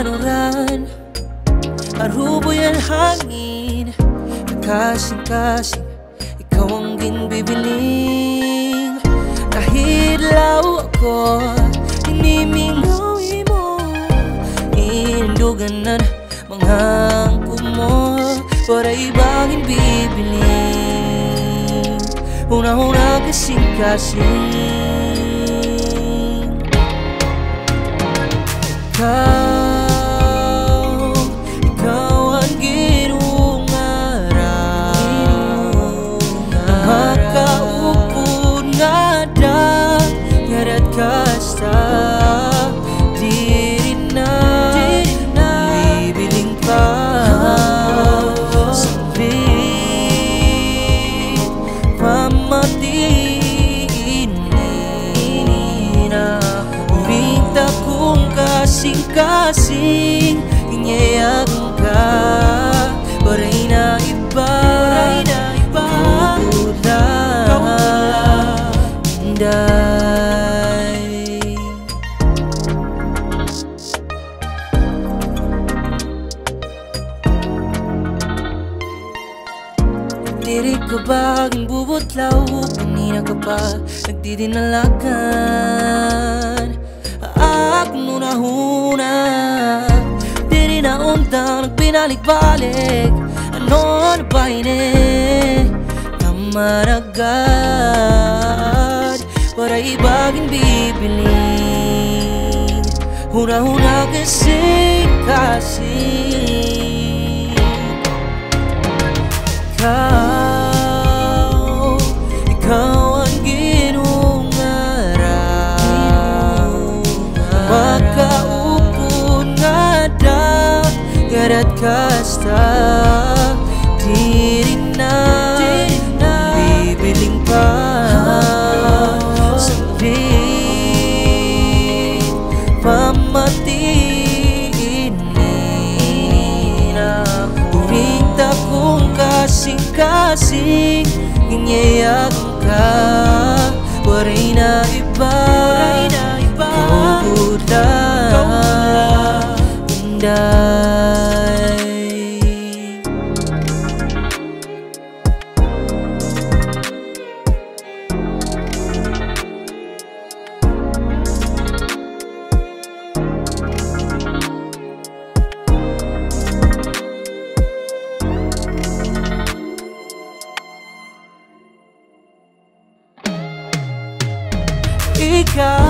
kanluran, aruboy ang hangin, kasing-kasing, ikaw ang ginbibiling. Nahilaw ako, inimingawi mo, indugan na mga angko mo, para ibang ginbibiling. Una-una kasing-kasing, ikaw ang ginungarap, makaupo na da ngarat kasta, di rin na bibiling pa sabit pamatiin na binta kong kasing-kasing inyayagan ka, baray na iba, pupula inday. Diri ka ba ang bubutlaw, kanina ka pa nagdidinalakan. Ako nunahuna, diri na undang nagpinalik-balik. Ano na ba ini? Kamaragad, para ibagin bibiling. Huna-huna kasing-kasing, ikaw ang ginungarap, makaupo na da ngarat kasta, di rin na bibiling pa sabit pamatiin na urinta kong kasing-kasing inyayagan ka, waray na iba, pupula inday. Ikaw